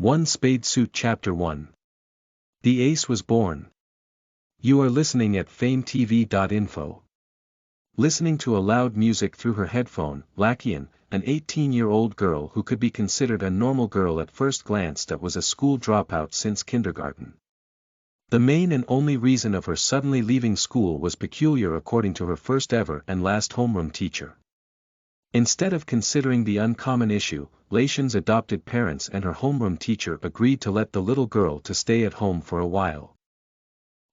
One Spade Suit Chapter 1. The Ace was born. You are listening at FameTV.info. Listening to a loud music through her headphone, Lakian, an 18-year-old girl who could be considered a normal girl at first glance that was a school dropout since kindergarten. The main and only reason of her suddenly leaving school was peculiar according to her first ever and last homeroom teacher. Instead of considering the uncommon issue, Lakian's adopted parents and her homeroom teacher agreed to let the little girl to stay at home for a while.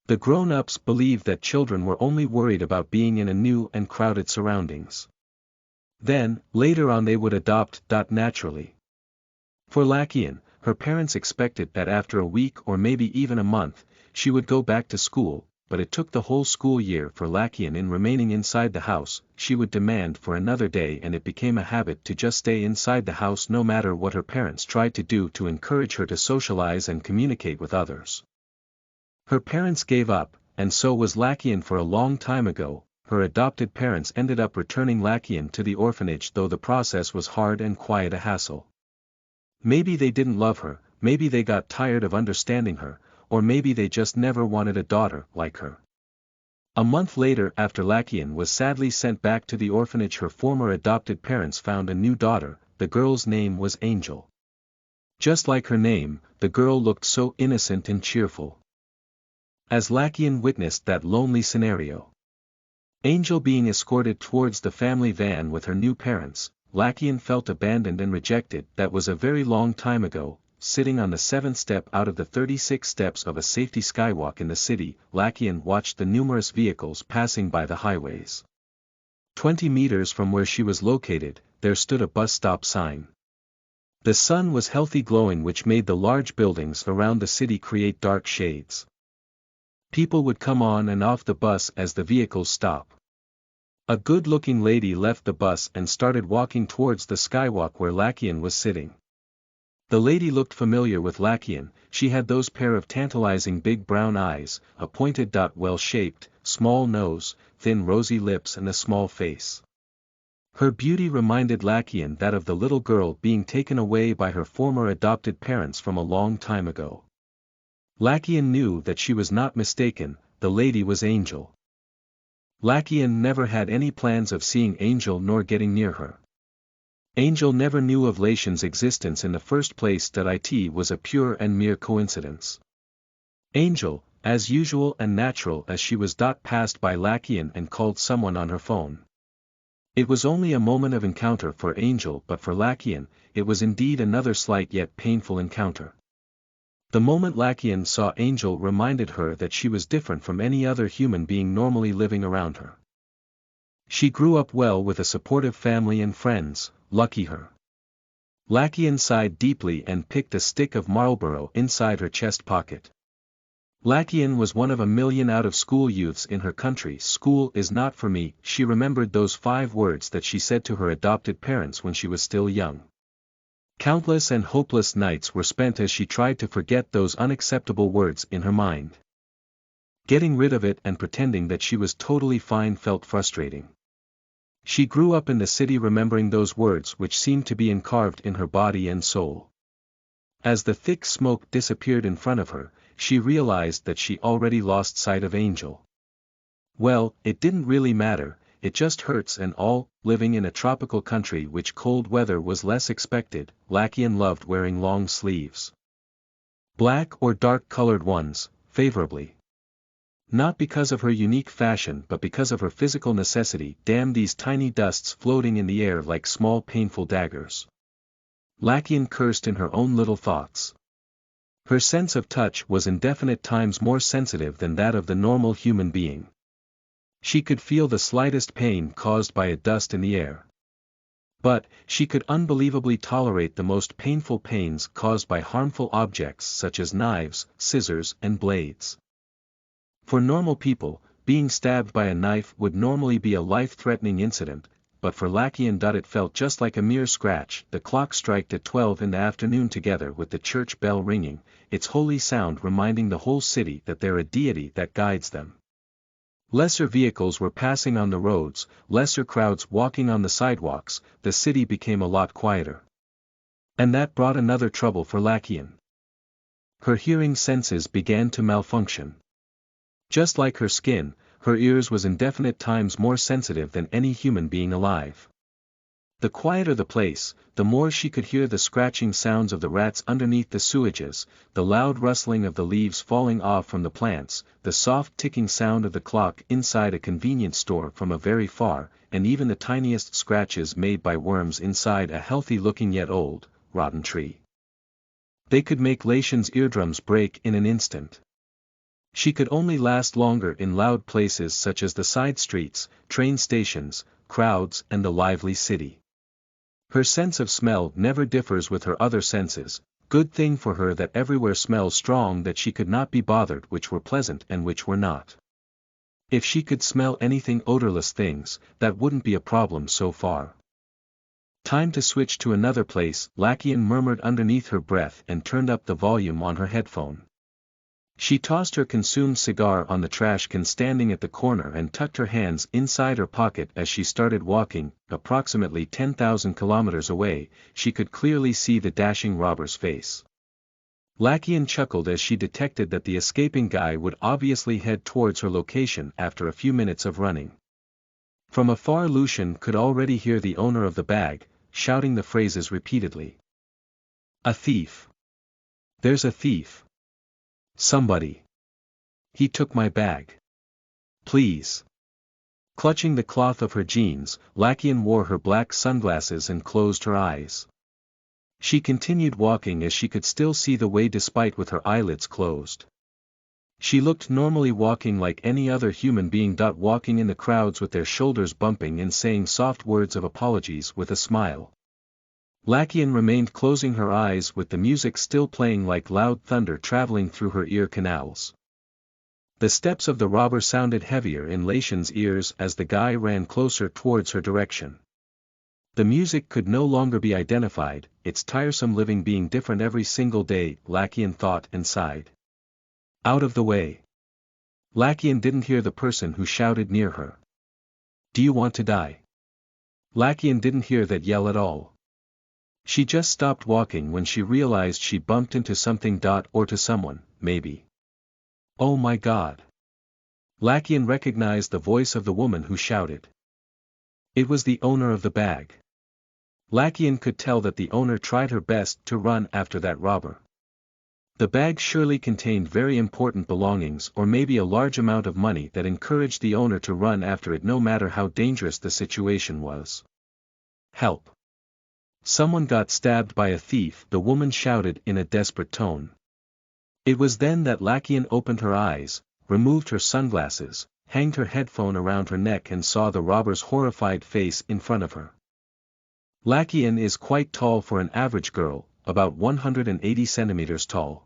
The grown-ups believed that children were only worried about being in a new and crowded surroundings. Then, later on they would adopt. Naturally. For Lakian, her parents expected that after a week or maybe even a month, she would go back to school, but it took the whole school year for Lakian in remaining inside the house. She would demand for another day, and it became a habit to just stay inside the house no matter what her parents tried to do to encourage her to socialize and communicate with others. Her parents gave up, and so was Lakian for a long time ago. Her adopted parents ended up returning Lakian to the orphanage, though the process was hard and quite a hassle. Maybe they didn't love her, maybe they got tired of understanding her, or maybe they just never wanted a daughter like her. A month later, after Lakian was sadly sent back to the orphanage, her former adopted parents found a new daughter. The girl's name was Angel. Just like her name, the girl looked so innocent and cheerful. As Lakian witnessed that lonely scenario, Angel being escorted towards the family van with her new parents, Lakian felt abandoned and rejected. That was a very long time ago. Sitting on the 7th step out of the 36 steps of a safety skywalk in the city, Lakian watched the numerous vehicles passing by the highways. 20 meters from where she was located, there stood a bus stop sign. The sun was healthy glowing, which made the large buildings around the city create dark shades. People would come on and off the bus as the vehicles stop. A good-looking lady left the bus and started walking towards the skywalk where Lakian was sitting. The lady looked familiar with Lakian. She had those pair of tantalizing big brown eyes, a pointed well-shaped, small nose, thin rosy lips and a small face. Her beauty reminded Lakian that of the little girl being taken away by her former adopted parents from a long time ago. Lakian knew that she was not mistaken. The lady was Angel. Lakian never had any plans of seeing Angel nor getting near her. Angel never knew of Lakian's existence in the first place. It was a pure and mere coincidence. Angel, as usual and natural as she was, passed by Lakian and called someone on her phone. It was only a moment of encounter for Angel, but for Lakian, it was indeed another slight yet painful encounter. The moment Lakian saw Angel reminded her that she was different from any other human being normally living around her. She grew up well with a supportive family and friends. Lucky her. Lakian sighed deeply and picked a stick of Marlboro inside her chest pocket. Lakian was one of a million out-of-school youths in her country. School is not for me. She remembered those 5 words that she said to her adopted parents when she was still young. Countless and hopeless nights were spent as she tried to forget those unacceptable words in her mind. Getting rid of it and pretending that she was totally fine felt frustrating. She grew up in the city remembering those words which seemed to be encarved in her body and soul. As the thick smoke disappeared in front of her, she realized that she already lost sight of Angel. Well, it didn't really matter, it just hurts and all. Living in a tropical country which cold weather was less expected, Lakian loved wearing long sleeves. Black or dark-colored ones, favorably. Not because of her unique fashion but because of her physical necessity. Damn these tiny dusts floating in the air like small painful daggers. Lakian cursed in her own little thoughts. Her sense of touch was indefinite times more sensitive than that of the normal human being. She could feel the slightest pain caused by a dust in the air. But, she could unbelievably tolerate the most painful pains caused by harmful objects such as knives, scissors and blades. For normal people, being stabbed by a knife would normally be a life-threatening incident, but for Lakian it felt just like a mere scratch. The clock struck at 12 in the afternoon together with the church bell ringing, its holy sound reminding the whole city that there is a deity that guides them. Lesser vehicles were passing on the roads, lesser crowds walking on the sidewalks. The city became a lot quieter. And that brought another trouble for Lakian. Her hearing senses began to malfunction. Just like her skin, her ears was indefinite times more sensitive than any human being alive. The quieter the place, the more she could hear the scratching sounds of the rats underneath the sewages, the loud rustling of the leaves falling off from the plants, the soft ticking sound of the clock inside a convenience store from a very far, and even the tiniest scratches made by worms inside a healthy-looking yet old, rotten tree. They could make Laishan's eardrums break in an instant. She could only last longer in loud places such as the side streets, train stations, crowds and the lively city. Her sense of smell never differs with her other senses, good thing for her that everywhere smells strong that she could not be bothered which were pleasant and which were not. If she could smell anything odorless things, that wouldn't be a problem so far. Time to switch to another place, Lakian murmured underneath her breath and turned up the volume on her headphone. She tossed her consumed cigar on the trash can standing at the corner and tucked her hands inside her pocket as she started walking. Approximately 10,000 kilometers away, she could clearly see the dashing robber's face. Lakian chuckled as she detected that the escaping guy would obviously head towards her location after a few minutes of running. From afar Lucian could already hear the owner of the bag, shouting the phrases repeatedly. "A thief! There's a thief! Somebody! He took my bag! Please!" Clutching the cloth of her jeans, Lakian wore her black sunglasses and closed her eyes. She continued walking as she could still see the way despite with her eyelids closed. She looked normally walking like any other human being. Walking in the crowds with their shoulders bumping and saying soft words of apologies with a smile. Lakian remained closing her eyes with the music still playing like loud thunder traveling through her ear canals. The steps of the robber sounded heavier in Laishan's ears as the guy ran closer towards her direction. The music could no longer be identified, its tiresome living being different every single day, Lakian thought and sighed. Out of the way. Lakian didn't hear the person who shouted near her. "Do you want to die?" Lakian didn't hear that yell at all. She just stopped walking when she realized she bumped into something. Or to someone, maybe. Oh my God! Lakian recognized the voice of the woman who shouted. It was the owner of the bag. Lakian could tell that the owner tried her best to run after that robber. The bag surely contained very important belongings or maybe a large amount of money that encouraged the owner to run after it no matter how dangerous the situation was. "Help! Someone got stabbed by a thief," the woman shouted in a desperate tone. It was then that Lakian opened her eyes, removed her sunglasses, hanged her headphone around her neck and saw the robber's horrified face in front of her. Lakian is quite tall for an average girl, about 180 centimeters tall.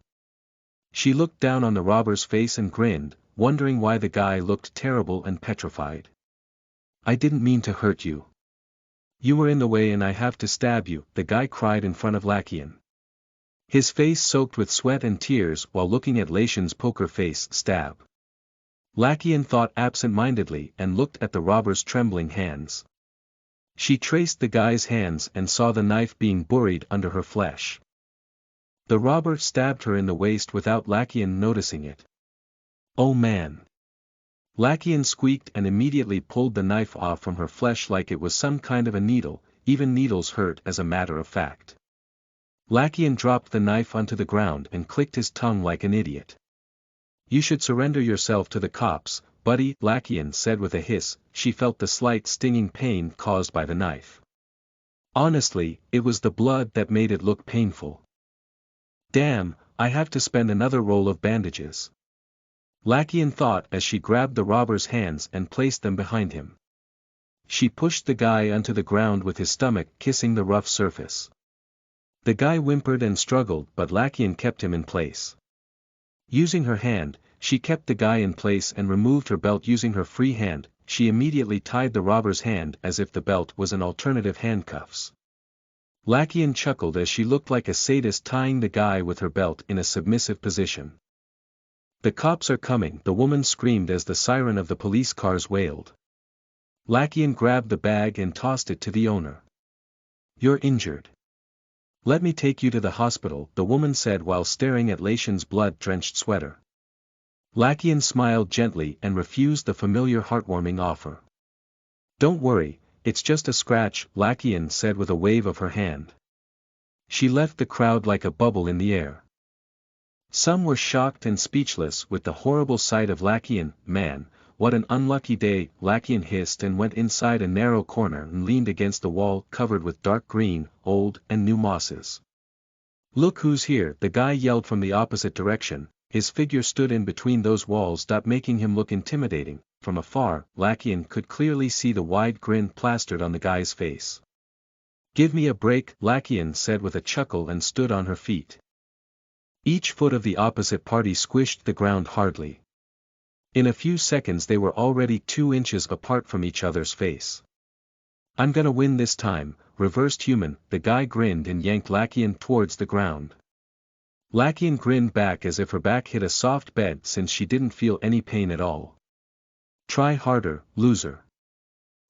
She looked down on the robber's face and grinned, wondering why the guy looked terrible and petrified. "I didn't mean to hurt you. You were in the way and I have to stab you," the guy cried in front of Lakian. His face soaked with sweat and tears while looking at Laishan's poker face. "Stab." Lakian thought absent-mindedly and looked at the robber's trembling hands. She traced the guy's hands and saw the knife being buried under her flesh. The robber stabbed her in the waist without Lakian noticing it. "Oh man!" Lakian squeaked and immediately pulled the knife off from her flesh like it was some kind of a needle. Even needles hurt as a matter of fact. Lakian dropped the knife onto the ground and clicked his tongue like an idiot. "You should surrender yourself to the cops, buddy," Lakian said with a hiss. She felt the slight stinging pain caused by the knife. Honestly, it was the blood that made it look painful. "Damn, I have to spend another roll of bandages," Lakian thought as she grabbed the robber's hands and placed them behind him. She pushed the guy onto the ground with his stomach kissing the rough surface. The guy whimpered and struggled but Lakian kept him in place. Using her hand, she kept the guy in place and removed her belt using her free hand. She immediately tied the robber's hand as if the belt was an alternative handcuffs. Lakian chuckled as she looked like a sadist tying the guy with her belt in a submissive position. "The cops are coming," the woman screamed as the siren of the police cars wailed. Lakian grabbed the bag and tossed it to the owner. "You're injured." Let me take you to the hospital, the woman said while staring at Laishan's blood-drenched sweater. Lakian smiled gently and refused the familiar heartwarming offer. Don't worry, it's just a scratch, Lakian said with a wave of her hand. She left the crowd like a bubble in the air. Some were shocked and speechless with the horrible sight of Lakian. Man, what an unlucky day, Lakian hissed and went inside a narrow corner and leaned against the wall covered with dark green, old and new mosses. Look who's here, the guy yelled from the opposite direction. His figure stood in between those walls, making him look intimidating. From afar, Lakian could clearly see the wide grin plastered on the guy's face. Give me a break, Lakian said with a chuckle and stood on her feet. Each foot of the opposite party squished the ground hardly. In a few seconds they were already 2 inches apart from each other's face. I'm gonna win this time, reversed human, the guy grinned and yanked Lakian towards the ground. Lakian grinned back as if her back hit a soft bed since she didn't feel any pain at all. Try harder, loser.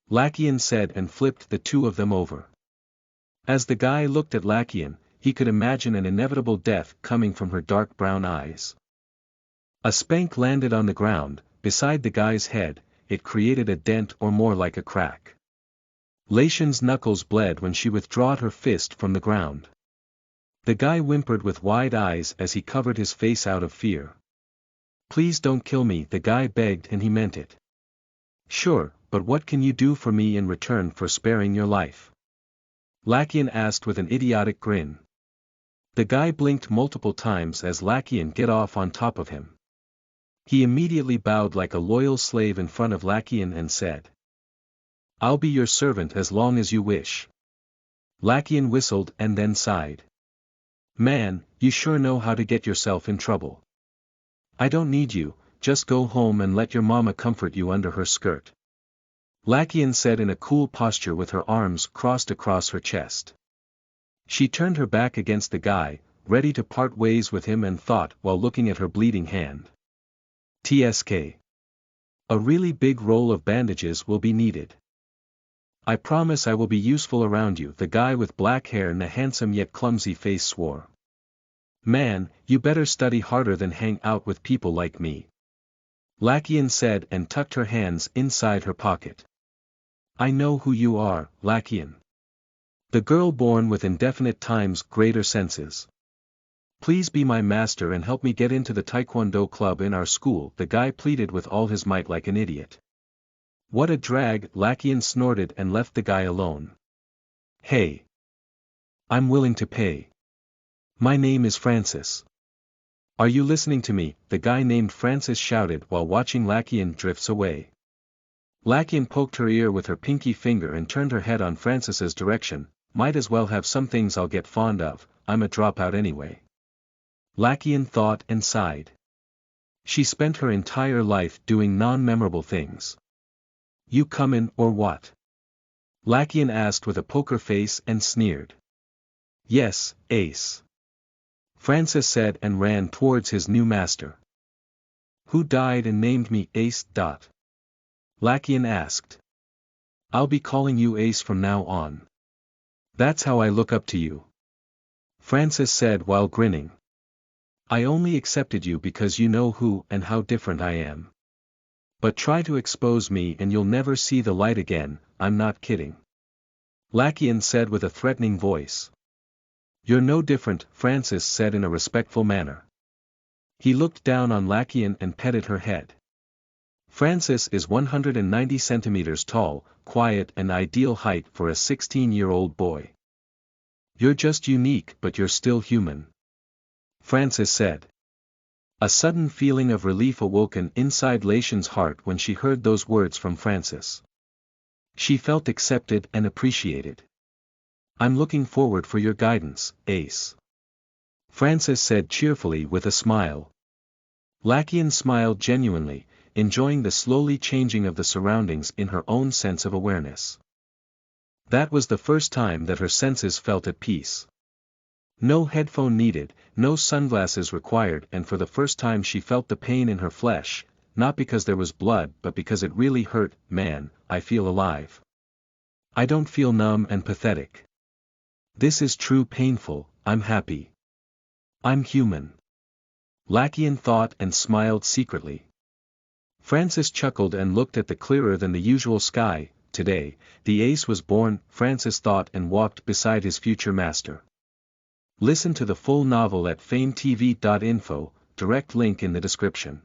Lakian said and flipped the two of them over. As the guy looked at Lakian, he could imagine an inevitable death coming from her dark brown eyes. A spank landed on the ground, beside the guy's head. It created a dent or more like a crack. Laishan's knuckles bled when she withdrew her fist from the ground. The guy whimpered with wide eyes as he covered his face out of fear. Please don't kill me, the guy begged, and he meant it. Sure, but what can you do for me in return for sparing your life? Lakian asked with an idiotic grin. The guy blinked multiple times as Lakian got off on top of him. He immediately bowed like a loyal slave in front of Lakian and said, I'll be your servant as long as you wish. Lakian whistled and then sighed. Man, you sure know how to get yourself in trouble. I don't need you, just go home and let your mama comfort you under her skirt. Lakian said in a cool posture with her arms crossed across her chest. She turned her back against the guy, ready to part ways with him, and thought while looking at her bleeding hand. TSK. A really big roll of bandages will be needed. I promise I will be useful around you, the guy with black hair and a handsome yet clumsy face swore. Man, you better study harder than hang out with people like me. Lakian said and tucked her hands inside her pocket. I know who you are, Lakian. The girl born with indefinite times greater senses. Please be my master and help me get into the taekwondo club in our school, the guy pleaded with all his might like an idiot. What a drag, Lakian snorted and left the guy alone. Hey. I'm willing to pay. My name is Francis. Are you listening to me? The guy named Francis shouted while watching Lakian drifts away. Lakian poked her ear with her pinky finger and turned her head on Francis's direction. Might as well have some things I'll get fond of, I'm a dropout anyway. Lakian thought and sighed. She spent her entire life doing non-memorable things. You comin' or what? Lakian asked with a poker face and sneered. Yes, Ace. Francis said and ran towards his new master. Who died and named me Ace? Lakian asked. I'll be calling you Ace from now on. That's how I look up to you. Francis said while grinning. I only accepted you because you know who and how different I am. But try to expose me and you'll never see the light again, I'm not kidding. Lakian said with a threatening voice. You're no different, Francis said in a respectful manner. He looked down on Lakian and petted her head. Francis is 190 centimeters tall, quiet and ideal height for a 16-year-old boy. You're just unique, but you're still human. Francis said. A sudden feeling of relief awoken inside Laishan's heart when she heard those words from Francis. She felt accepted and appreciated. I'm looking forward for your guidance, Ace. Francis said cheerfully with a smile. Lakian smiled genuinely, enjoying the slowly changing of the surroundings in her own sense of awareness. That was the first time that her senses felt at peace. No headphone needed, no sunglasses required, and for the first time she felt the pain in her flesh, not because there was blood but because it really hurt. Man, I feel alive. I don't feel numb and pathetic. This is true painful, I'm happy. I'm human. Lachian thought and smiled secretly. Francis chuckled and looked at the clearer than the usual sky. Today, the ace was born, Francis thought, and walked beside his future master. Listen to the full novel at FameTV.info, direct link in the description.